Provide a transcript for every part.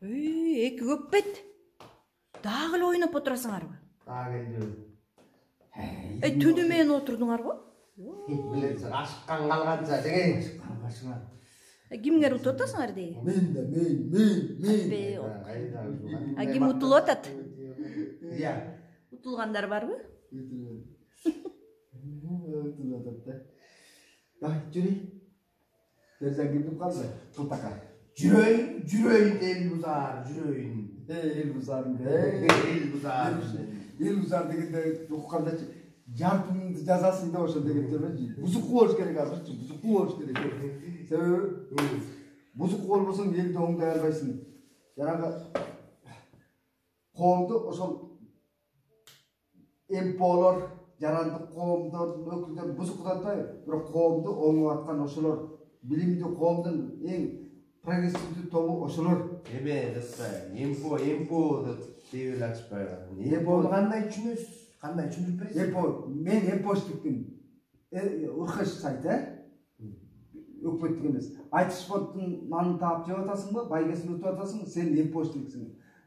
Эки көп бет. Дагы эле ойноп отурасыңарбы? Дагы келди. Түнү менен отурдуңарбы? Билесиң, ашыккан калганча деген. Башыңа. Кимге утуп атасыңар деги? Мен. А ким утулуп атат? Иә. Утулгандар барбы? Утулуп атат да. Жүрөй. Дерзен кирип калды. Тутака. Жүрөйүн эл бузар, жүрөйүн. Эл бузарын. Эл бузар. Эл бузар дегенде уккандачы жарпыңды жазасың да ошо дегенде бузук болуш керек азырчы, бузук болуш керек. Себеби бузук болбосоң элди оңдой албайсың. Жанагы коомду ошол эмполор, жарандык коомдордун өкүлдөрү бузуктап атпайбы, бирок коомду оңоп аткан ошолор, билимдүү коомдун эң прогрессивдүү тобу ошолор. Эме десе, эмпо деп дей элатышпайбы. Эмпону кандай түшүнөсүз? Кандай түшүндүрүп бересиз? Эмпо, мен эмпоштуктун УХШ сайты, өкмөттүк эмес. Айтыш фондун нанын таап жеп атасыңбы, байгесин утуп атасыңбы, сен эмпоштуктсың.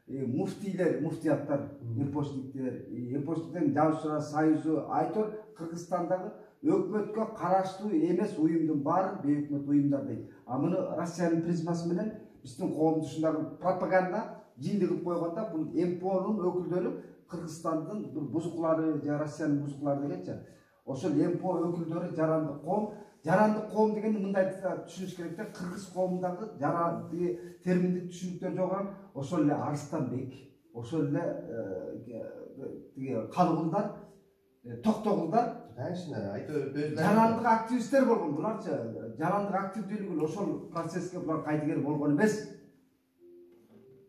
Муфтийлер, муфтияттар, эмпоштуктер, эмпоштуктардын жабышуулар союзу айтор Кыргызстандагы өкмөткө караштуу эмес уюмдун баары бейөкмөт уюмдар дейт. А муну Россиянын призмасы менен биздин коомду ушундагы пропаганда жинди кылып койгондо бул эмпонун өкүлдөрү Кыргызстандын бузуклары же Россиянын бузуклары дегенчи. Ошол эмпо өкүлдөрү жарандык коом. Жарандык коом дегенди мындай түшүнүш керек да, кыргыз коомундагы жарандык терминдик түшүнүктөр жогору, ошол эле Арыстанбек, ошол эле Калыгулдар, Токтогулдар, жарандык активисттер болгон. Буларчы жарандык активдүүлүгү ошол процесске булар кайдыгер болгон эмес.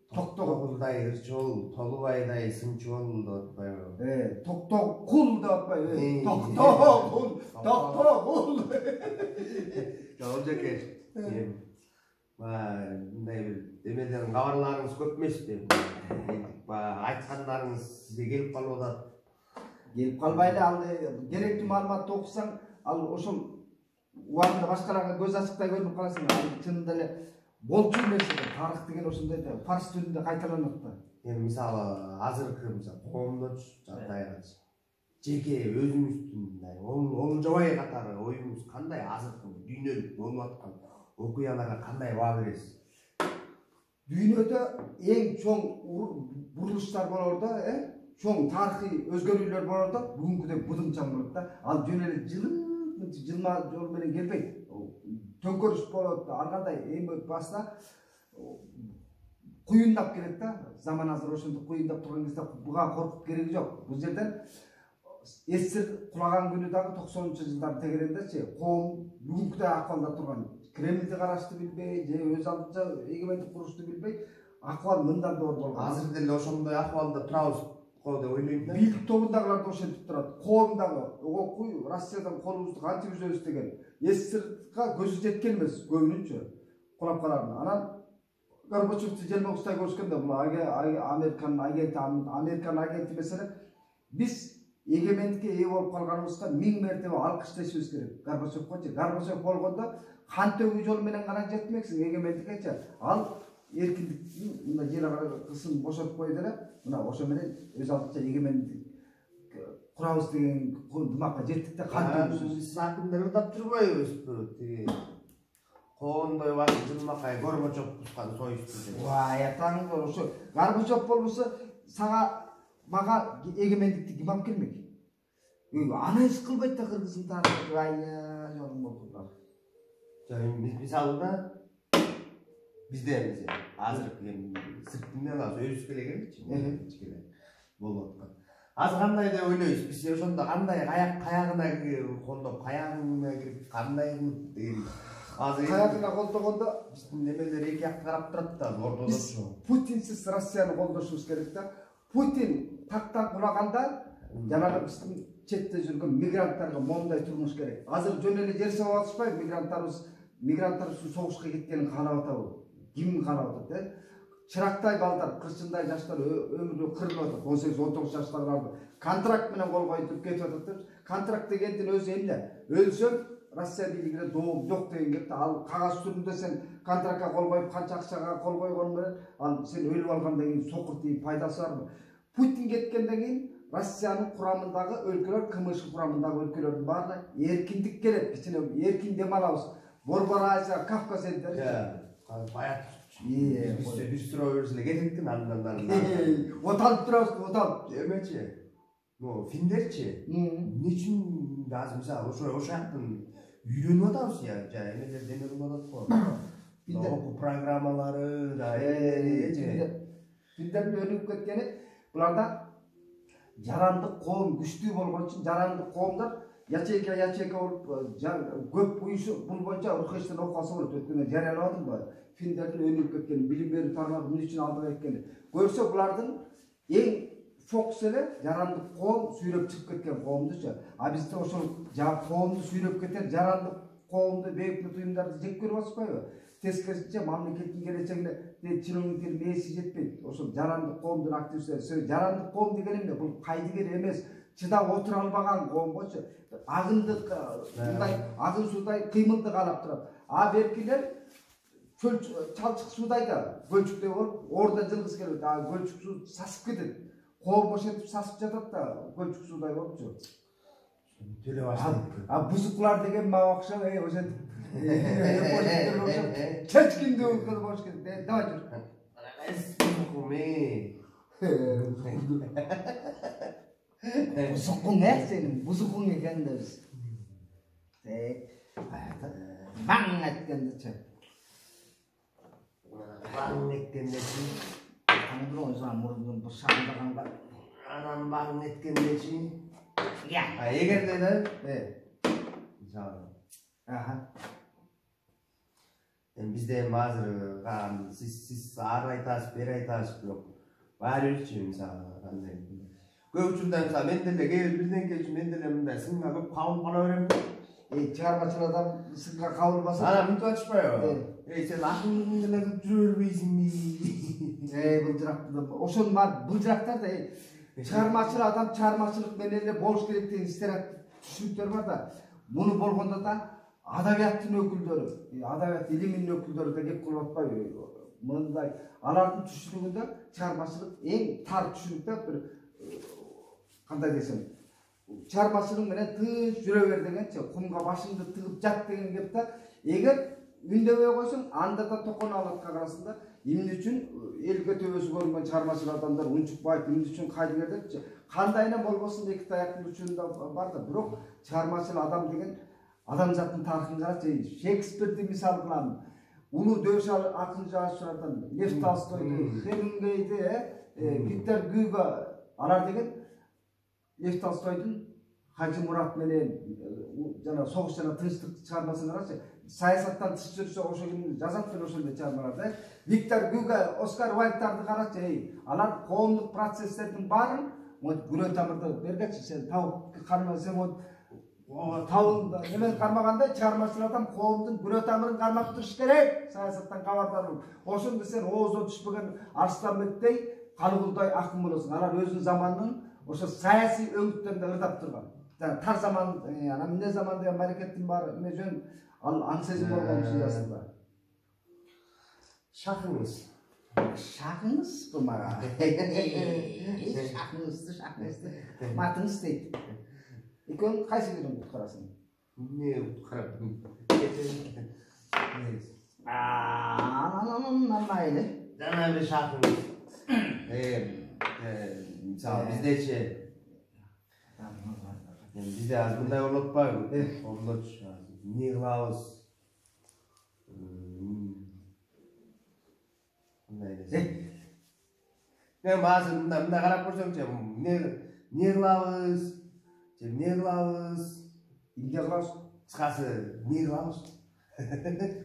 Токтогулдай ырчыл, Толубайдай сынчыл деп атпайбы? Токтогул деп атпайбы? Токтогул. Жол жеке. Мындай бир эмеден кабарларыңыз көп эмес деп. Айткандарыңыз сизге келип калып атат. Келип калбай эле ал керектүү маалыматты окусаң, ал ошол убагында башкаларга көз ачыктай көрүнүп каласың. Ал чынында эле болчу нерсе, тарых деген ошондой да фарс түрүндө кайталанат да. Эми мисалы азыркы коомдочу жагдайгачы жеке өзүңүздүн мындай Олжобай катары оюңуз кандай азыркы дүйнөлүк болуп аткан окуяларга кандай баа бересиз? Дүйнөдө эң чоң бурулуштар болор да, чоң тарыхый өзгөрүүлөр болор да, бүгүнкүдөй будумчан болот да. Ал жөн эле жылма жол менен келбейт. Төңкөрүш болот, ар кандай эми баста куюндап келет да. Заман азыр ошондой куюндап турган кезде буга коркуп кереги жок. Бул жерден СССР кулаган күнү дагы 90-жылдардын тегерендечи коом бүгүнкүдөй акыбалда турган. Кремлди карашты билбей, же өз алдынча эгемендик курушту билбей, акыбал мындан да оор болгон. Азыр деле ошондой акыбалда турабыз деп ойлойм да. Бийлик тобундагылар да ошентип турат. Коомдагы окуй Россиядан колубузду кантип үзөбүз деген. СССРга көзү жеткен эмес көбүнчө кулапкалардын. Анан Горбачевду желмогустай көрүшкөндө бул Американын агенти меселе биз эгемендикке ээ болуп калганыбызга 1000 мертебе алкышташыбыз керек. Горбачевгочу. Горбачев болгондо кан төгүү жолу менен гана жетмексиң эгемендиккечи. Ал эркиндиктин мына жер кысын бошотуп койду эле. Мына ошо менен өз алдынча эгемендик курабыз деген дымакка жеттик да кан төгүүсүз. Биз акындар ырдап турбайбызбы? Тиги коондой башы жылмакай Горбачев бузган союзду. Атаң ошо Горбачев болбосо мага эгемендикти ким алып келмек? Анализ кылбайт да кыргыздын тарыхы. Жолун болдурлар. Мисалында бизде азыркы сырттын аласы өзүбүз келе келчи. Болуп аткан. Азыр кандай деп ойлойсуз? Биз ошондо кандай каягына кондоп, каягына кирип кандай кылып деген. Азыр каягына колдогондо биздин немелер эки жакка карап турат да, ордодочу. Путинсиз Россияны колдошубуз керек да. Путин тактан кулаганда жанагы биздин четте жүргөн мигранттарга моундай турмуш керек. Азыр жөн эле жер сабап атышпайбы мигранттар үчүн согушка кеткенин каалап атабы? Ким каалап атат? Чырактай балдар, кырчындай жаштар өмүрү кырылып атат. 18-19 жаштагыларды контракт менен кол коюп кетип атат. Контракт дегендин өзү эмне? Өлсөм Rossiya бийлигине doğum yok деген кепти. Ал кагаз түрүндө сен контрактка кол коюп, канча акчага кол койгону менен ал сен өлүп алгандан кийин сокур тиіп пайдасы барбы? Путин кеткенден кийин Россиянын курамындагы өлкөлөр, КМШ курамындагы өлкөлөрдүн баарына эркиндик келет. Кичине эркин дем алабыз. Борбор Азия, Кавказ элдери. Баят. Bir sürü öğrenciler getirdik anlamlarında. Otalып турабыз, otalып. Emeci. No, Finlerçi. Niçin lazım mesela o şartın yürüyün adamsın ya. Emeler denerim adam koy. Bu programmaları da Finlerдің өніп кеткені, бұларда жарандық қоғам күшті болған үшін жарандық қоғамдар ячейка болып көп бұйышы бұл бойынша ұрқештен оқасы болады. Өткенде жарияладым ба? Финдердің өніп кеткені, білім беру тармағы бұл үшін алдыға кеткені. Көрсе бұлардың ең фокусы жарандық қоғам сүйреп шығып кеткен қоғамды. А бізде ошол қоғамды сүйреп кетер жарандық қоғамды бейбіт ұйымдарды жек көріп атпайбы? Тескерисинче мамлекеттин келечегине чиновниктер мээси жетпейт. Ошол жарандык коомдун активисттери, жарандык коом деген эмне? Бул кайдыгер эмес, чыдап отура албаган коом болчу. Агындык, мындай агын суудай кыймылды каалап турат. А беркилер чалчык суудайда көлчүктө болуп, ордо жылгысы келет. А көлчүк суу сасып кетет. Коом бошотуп сасып жатат да, көлчүк суудай болупчу. Төле баштады. А бузуклар деген мага окшоп, ошентип Keçkinde okul boş gitti. Давай жүр. Бузукуң сенин, бузукуң экен да биз. Баң эткендечи. Bang etkendeci. Анын өзү мурдун бушаңдаганга. Anam bang etkendeci. Ya. Eger de. Aha. Bizde bazı siz araytas, beraytas yok. Var ölçü mesela. Göçünden mesela mendele gel bizden geç mendelemde sınma көп kavun bana öğrendim. Çağırmacıl adam sınga kavul basın. Ana müntü açmıyor. Sen aklın mendelerden жүрбейсің mi? Bıldıraktı. Oşun var bıldıraklar da çağırmacıl adam çağırmacılık mendelerle bolş керек деген истер түшүнүктөр бар да. Bunu болгондо да адабияттын өкүлдөрү, адабият илиминин өкүлдөрү да кеп кылып атпайбы? Мындай алардын түшүнүгүндө чыгармачылык эң тар түшүнүктө бир кандай десем, чыгармачылык менен тыныч жүрө бер дегенчи, кумга башыңды тыгып жат деген кеп да. Эгер үндөбөй койсоң, анда да токон алатка карасында эмне үчүн элге төбөсү көрүнгөн чыгармачыл адамдар унчукпайт, эмне үчүн кайдыгер депчи. Кандайынан болбосун эки таяктын учурунда бар да, бирок чыгармачыл адам деген адамзаттын тарыхын карачы. Шекспирди мисал кылам. Улуу дөш акын жазуучулардан Лев Толстойду, Хемингвейди, Виктор Гюго алар деген Лев Толстойдун Хажы Мурат менен жана согуш жана тынчтык чыгармасын карачы. Саясаттан тыш жүрсө ошо күнү жазат деле ошондой чыгармаларды. Виктор Гюго, Оскар Уайльдтарды карачы. Алар коомдук процесстердин баарын күрө тамырды бергечи, сен тауып карма, сен тауында немен кармагандай чыгармачыл адам коомдун күрө тамырын кармап туруш керек. Саясаттан кабардар болуп. Ошондо сен оозуна түшпөгөн Арсланбектей, Калыгулдай акын болосуң. Алар өзүнүн заманынын ошо саясий өңүттөрүндө ырдап турган. Тар заман, ана эмне заман деген аракеттин баары эмне жөн ал аңсезим болгон чындасында. Шахыңыз. Шахыңыз бу мага. Шахыңызды. Матыңыз дейт. Экөөң кайсы бирин уткарасың? Не уткарам? Анан майлы. Жана бир шахыңыз. Мисалы биздечи bizde az bunday olotpayбы? Olotчу. Не кылабыз? Мындай десем. Мен баасы мындай карап көрсөңчү, не кылабыз? Не кылабыз? Эмне кылабыз? Кыскасы, не кылабыз?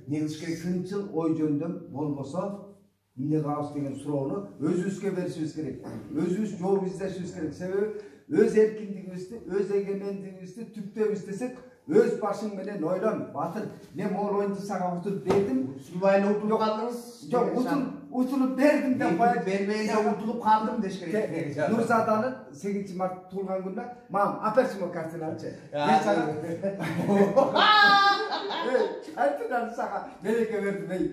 Не кылыш керек? Сынчыл ой жөндөм болбосо, эмне кылабыз деген суроону өзүбүзгө беришибиз керек. Өзүбүз жооп издешибиз керек. Себеби өз эркиндигибизди, өз эгемендигибизди түптөп издесек, өз башың менен ойлон, батыр. Мен могул оюнду сага утуруп бердим. Сулбайны утуруп калдыңыз? Жок, Utulup berdim de koyayım. Bermeyine utulup kaldım deş gerek. Nurzada'nın 8 Mart tuğulgan gününe mam apersin o kartinaçı. Ben sana kartinaçı sana meleke verdim bey.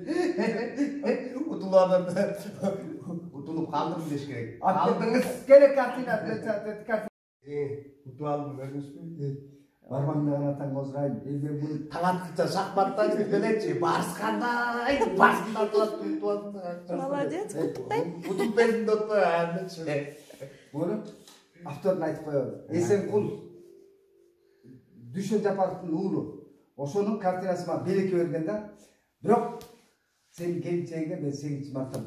Utulup kaldım deş gerek. Aldınız. Gele kartinaçı. Utu aldım gördünüz mü? Barmanla anatan Ozray'ın elde bunu Talattıkça sakmattan gitmeletçi. Barskanday. Barskandan Молодец, Kutlay. Utup benim doktor anlatçı. bunu after'ın aytıp koyuyor. Esenkul Düşün Japarov'un oğlu. Oşonun kartinasıma belek vergende biroq sen geleceğine ben 8 Mart'ta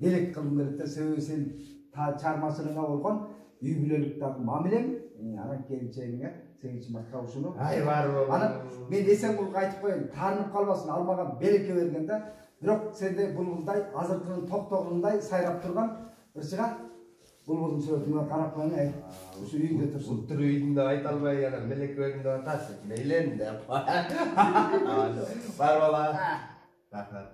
belek kılım beripte sen ta çarmasılığına olgan юбилейліктағы мамилем ана келіншегіңе 8 Мартқа ушуну Ай бар ана мен Эсенкулга айтып коеюн таанып калбасын ал мага береке берген да бирок сенде булбулдай азыркынын токтогундай сайрап турган ырчыга булбулдун сүрөтүңө карап коеюн ушу үйүндө турсун Утыр үйдүндө айта албай жана мелек өрүндө атасың. Мейлен деп. Бар бала. Рахмат.